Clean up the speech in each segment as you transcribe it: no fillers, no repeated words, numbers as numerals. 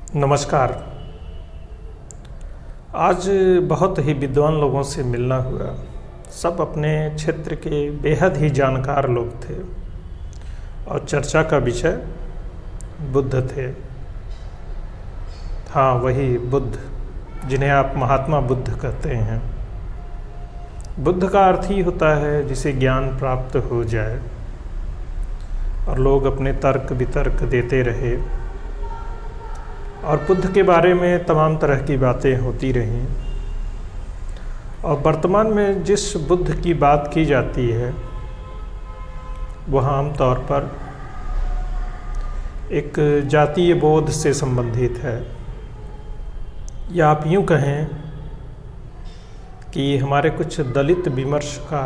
नमस्कार। आज बहुत ही विद्वान लोगों से मिलना हुआ। सब अपने क्षेत्र के बेहद ही जानकार लोग थे और चर्चा का विषय बुद्ध थे। हाँ, वही बुद्ध जिन्हें आप महात्मा बुद्ध कहते हैं। बुद्ध का अर्थ ही होता है जिसे ज्ञान प्राप्त हो जाए और लोग अपने तर्क वितर्क देते रहे और बुद्ध के बारे में तमाम तरह की बातें होती रहीं। और वर्तमान में जिस बुद्ध की बात की जाती है वह आमतौर पर एक जातीय बोध से संबंधित है, या आप यूँ कहें कि हमारे कुछ दलित विमर्श का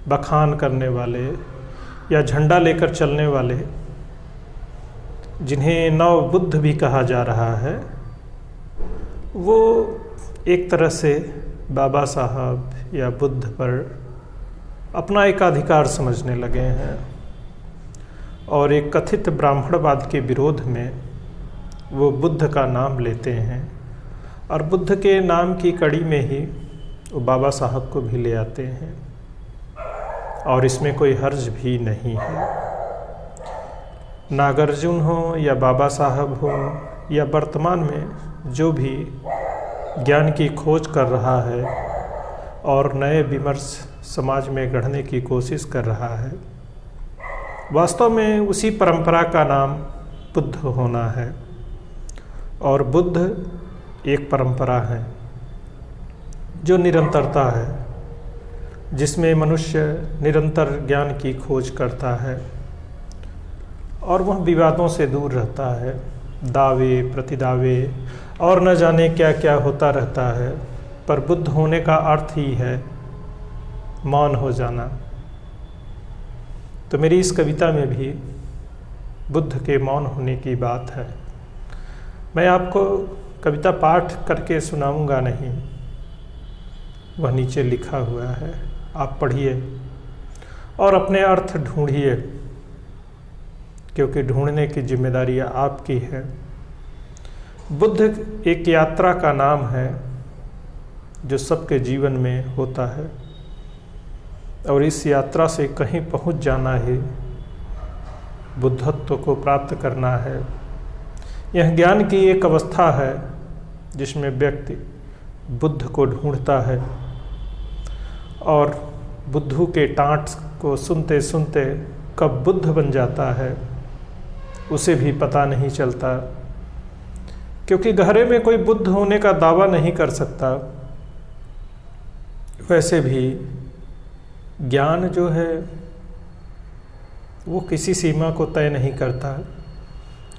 बखान करने वाले या झंडा लेकर चलने वाले, जिन्हें नव बुद्ध भी कहा जा रहा है, वो एक तरह से बाबा साहब या बुद्ध पर अपना एकाधिकार समझने लगे हैं और एक कथित ब्राह्मणवाद के विरोध में वो बुद्ध का नाम लेते हैं और बुद्ध के नाम की कड़ी में ही वो बाबा साहब को भी ले आते हैं और इसमें कोई हर्ज भी नहीं है। नागार्जुन हो या बाबा साहब हो या वर्तमान में जो भी ज्ञान की खोज कर रहा है और नए विमर्श समाज में गढ़ने की कोशिश कर रहा है, वास्तव में उसी परंपरा का नाम बुद्ध होना है। और बुद्ध एक परंपरा है जो निरंतरता है, जिसमें मनुष्य निरंतर ज्ञान की खोज करता है और वह विवादों से दूर रहता है। दावे प्रतिदावे और न जाने क्या क्या होता रहता है, पर बुद्ध होने का अर्थ ही है मौन हो जाना। तो मेरी इस कविता में भी बुद्ध के मौन होने की बात है। मैं आपको कविता पाठ करके सुनाऊंगा नहीं, वह नीचे लिखा हुआ है, आप पढ़िए और अपने अर्थ ढूंढिए, क्योंकि ढूंढने की जिम्मेदारी आपकी है। बुद्ध एक यात्रा का नाम है जो सबके जीवन में होता है और इस यात्रा से कहीं पहुंच जाना ही बुद्धत्व को प्राप्त करना है। यह ज्ञान की एक अवस्था है जिसमें व्यक्ति बुद्ध को ढूंढता है और बुद्धू के टाँट को सुनते सुनते कब बुद्ध बन जाता है उसे भी पता नहीं चलता, क्योंकि गहरे में कोई बुद्ध होने का दावा नहीं कर सकता। वैसे भी ज्ञान जो है वो किसी सीमा को तय नहीं करता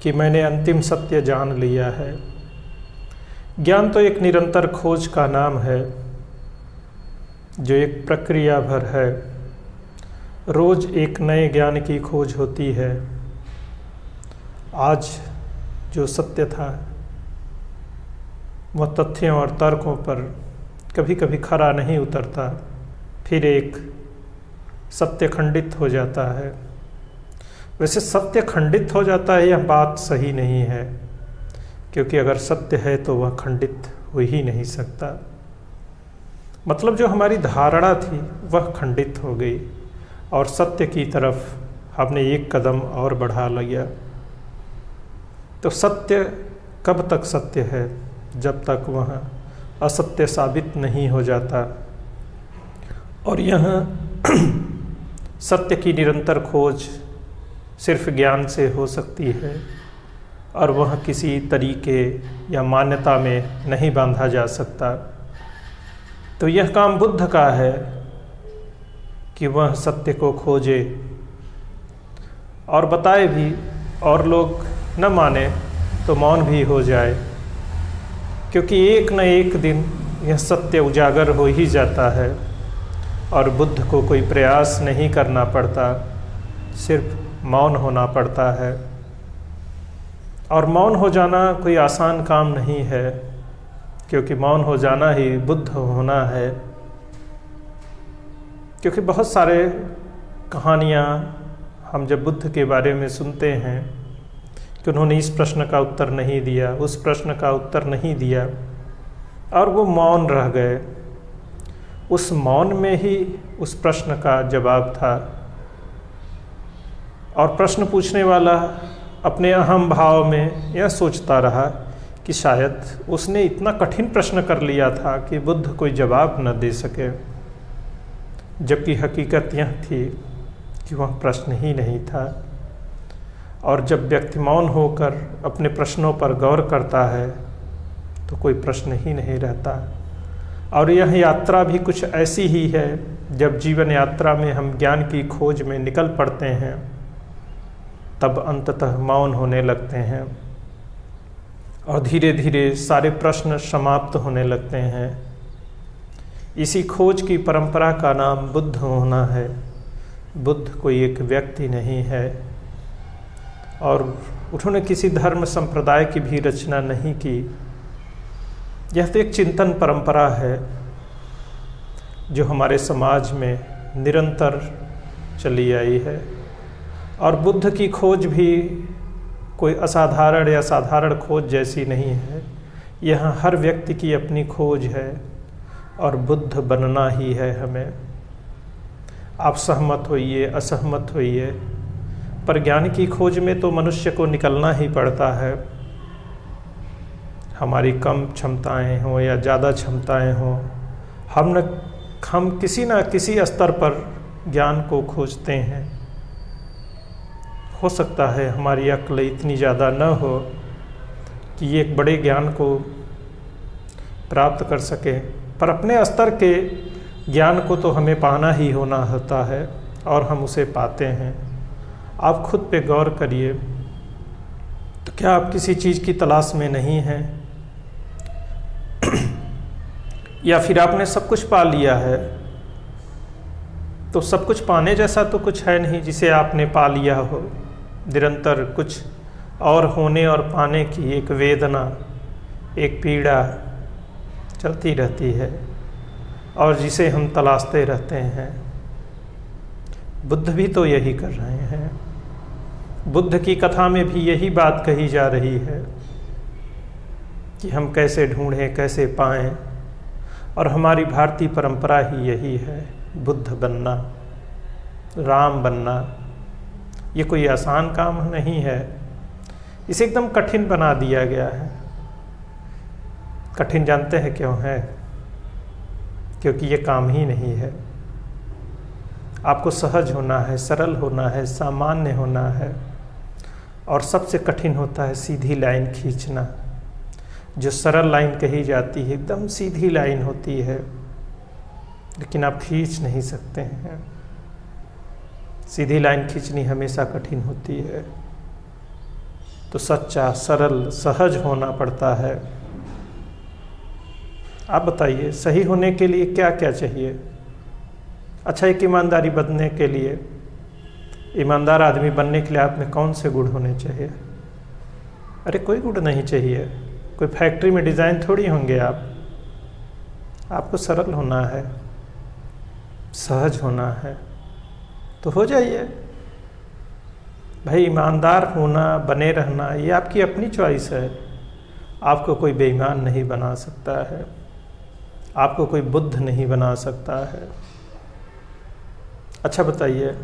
कि मैंने अंतिम सत्य जान लिया है। ज्ञान तो एक निरंतर खोज का नाम है जो एक प्रक्रिया भर है। रोज एक नए ज्ञान की खोज होती है। आज जो सत्य था वह तथ्यों और तर्कों पर कभी कभी खरा नहीं उतरता, फिर एक सत्य खंडित हो जाता है। वैसे सत्य खंडित हो जाता है यह बात सही नहीं है, क्योंकि अगर सत्य है तो वह खंडित हो ही नहीं सकता। मतलब जो हमारी धारणा थी वह खंडित हो गई और सत्य की तरफ हमने एक कदम और बढ़ा लिया। तो सत्य कब तक सत्य है? जब तक वह असत्य साबित नहीं हो जाता। और यह सत्य की निरंतर खोज सिर्फ ज्ञान से हो सकती है और वह किसी तरीके या मान्यता में नहीं बांधा जा सकता। तो यह काम बुद्ध का है कि वह सत्य को खोजे और बताए भी, और लोग न माने तो मौन भी हो जाए, क्योंकि एक न एक दिन यह सत्य उजागर हो ही जाता है और बुद्ध को कोई प्रयास नहीं करना पड़ता, सिर्फ मौन होना पड़ता है। और मौन हो जाना कोई आसान काम नहीं है, क्योंकि मौन हो जाना ही बुद्ध होना है। क्योंकि बहुत सारे कहानियाँ हम जब बुद्ध के बारे में सुनते हैं कि उन्होंने इस प्रश्न का उत्तर नहीं दिया, उस प्रश्न का उत्तर नहीं दिया, और वो मौन रह गए। उस मौन में ही उस प्रश्न का जवाब था। और प्रश्न पूछने वाला अपने अहम भाव में यह सोचता रहा कि शायद उसने इतना कठिन प्रश्न कर लिया था कि बुद्ध कोई जवाब न दे सके, जबकि हकीकत यह थी कि वह प्रश्न ही नहीं था। और जब व्यक्ति मौन होकर अपने प्रश्नों पर गौर करता है तो कोई प्रश्न ही नहीं रहता। और यह यात्रा भी कुछ ऐसी ही है, जब जीवन यात्रा में हम ज्ञान की खोज में निकल पड़ते हैं तब अंततः मौन होने लगते हैं और धीरे धीरे सारे प्रश्न समाप्त होने लगते हैं। इसी खोज की परंपरा का नाम बुद्ध होना है। बुद्ध कोई एक व्यक्ति नहीं है और उन्होंने किसी धर्म संप्रदाय की भी रचना नहीं की। यह तो एक चिंतन परंपरा है जो हमारे समाज में निरंतर चली आई है। और बुद्ध की खोज भी कोई असाधारण या साधारण खोज जैसी नहीं है। यह हर व्यक्ति की अपनी खोज है और बुद्ध बनना ही है हमें। आप सहमत होइए, असहमत होइए, पर ज्ञान की खोज में तो मनुष्य को निकलना ही पड़ता है। हमारी कम क्षमताएं हों या ज़्यादा क्षमताएं हों, हम किसी न किसी स्तर पर ज्ञान को खोजते हैं। हो सकता है हमारी अक्ल इतनी ज़्यादा न हो कि एक बड़े ज्ञान को प्राप्त कर सके, पर अपने स्तर के ज्ञान को तो हमें पाना ही होना होता है और हम उसे पाते हैं। आप खुद पे गौर करिए, तो क्या आप किसी चीज़ की तलाश में नहीं हैं? या फिर आपने सब कुछ पा लिया है? तो सब कुछ पाने जैसा तो कुछ है नहीं जिसे आपने पा लिया हो। निरंतर कुछ और होने और पाने की एक वेदना, एक पीड़ा चलती रहती है और जिसे हम तलाशते रहते हैं। बुद्ध भी तो यही कर रहे हैं। बुद्ध की कथा में भी यही बात कही जा रही है कि हम कैसे ढूंढें, कैसे पाएं। और हमारी भारतीय परंपरा ही यही है, बुद्ध बनना, राम बनना। ये कोई आसान काम नहीं है, इसे एकदम कठिन बना दिया गया है। कठिन जानते हैं क्यों है? क्योंकि ये काम ही नहीं है। आपको सहज होना है, सरल होना है, सामान्य होना है। और सबसे कठिन होता है सीधी लाइन खींचना। जो सरल लाइन कही जाती है एकदम सीधी लाइन होती है, लेकिन आप खींच नहीं सकते हैं। सीधी लाइन खींचनी हमेशा कठिन होती है। तो सच्चा, सरल, सहज होना पड़ता है। आप बताइए, सही होने के लिए क्या क्या चाहिए? अच्छा, एक ईमानदारी बनने के लिए, ईमानदार आदमी बनने के लिए आप में कौन से गुण होने चाहिए? अरे कोई गुण नहीं चाहिए। कोई फैक्ट्री में डिज़ाइन थोड़ी होंगे आप। आपको सरल होना है, सहज होना है, तो हो जाइए भाई। ईमानदार होना, बने रहना, ये आपकी अपनी चॉइस है। आपको कोई बेईमान नहीं बना सकता है, आपको कोई बुद्ध नहीं बना सकता है। अच्छा बताइए,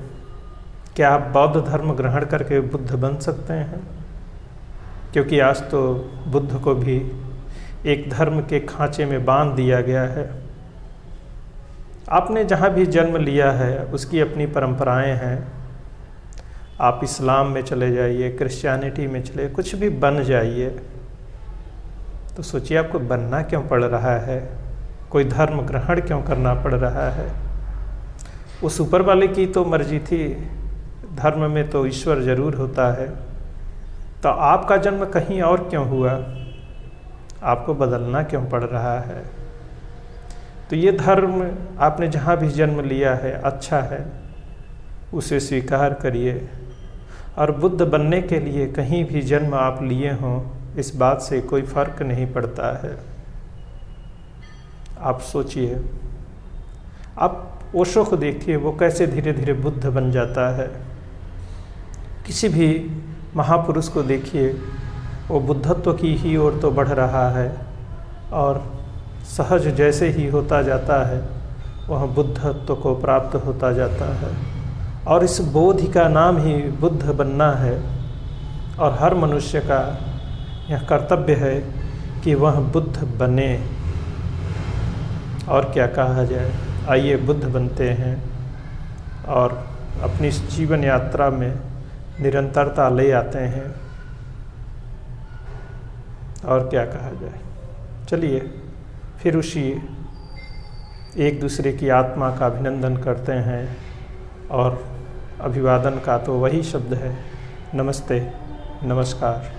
क्या आप बौद्ध धर्म ग्रहण करके बुद्ध बन सकते हैं? क्योंकि आज तो बुद्ध को भी एक धर्म के खांचे में बांध दिया गया है। आपने जहाँ भी जन्म लिया है उसकी अपनी परंपराएं हैं। आप इस्लाम में चले जाइए, क्रिश्चियनिटी में चले, कुछ भी बन जाइए, तो सोचिए आपको बनना क्यों पड़ रहा है? कोई धर्म ग्रहण क्यों करना पड़ रहा है? उस ऊपर वाले की तो मर्जी थी। धर्म में तो ईश्वर जरूर होता है। तो आपका जन्म कहीं और क्यों हुआ? आपको बदलना क्यों पड़ रहा है? तो ये धर्म आपने जहाँ भी जन्म लिया है अच्छा है, उसे स्वीकार करिए। और बुद्ध बनने के लिए कहीं भी जन्म आप लिए हों, इस बात से कोई फर्क नहीं पड़ता है। आप सोचिए, आप ओशो को देखिए, वो कैसे धीरे धीरे बुद्ध बन जाता है। किसी भी महापुरुष को देखिए, वो बुद्धत्व की ही ओर तो बढ़ रहा है और सहज जैसे ही होता जाता है वह बुद्धत्व को प्राप्त होता जाता है। और इस बोधि का नाम ही बुद्ध बनना है और हर मनुष्य का यह कर्तव्य है कि वह बुद्ध बने। और क्या कहा जाए, आइए बुद्ध बनते हैं और अपनी इस जीवन यात्रा में निरंतरता ले आते हैं। और क्या कहा जाए, चलिए फिर उसी एक दूसरे की आत्मा का अभिनंदन करते हैं। और अभिवादन का तो वही शब्द है, नमस्ते, नमस्कार।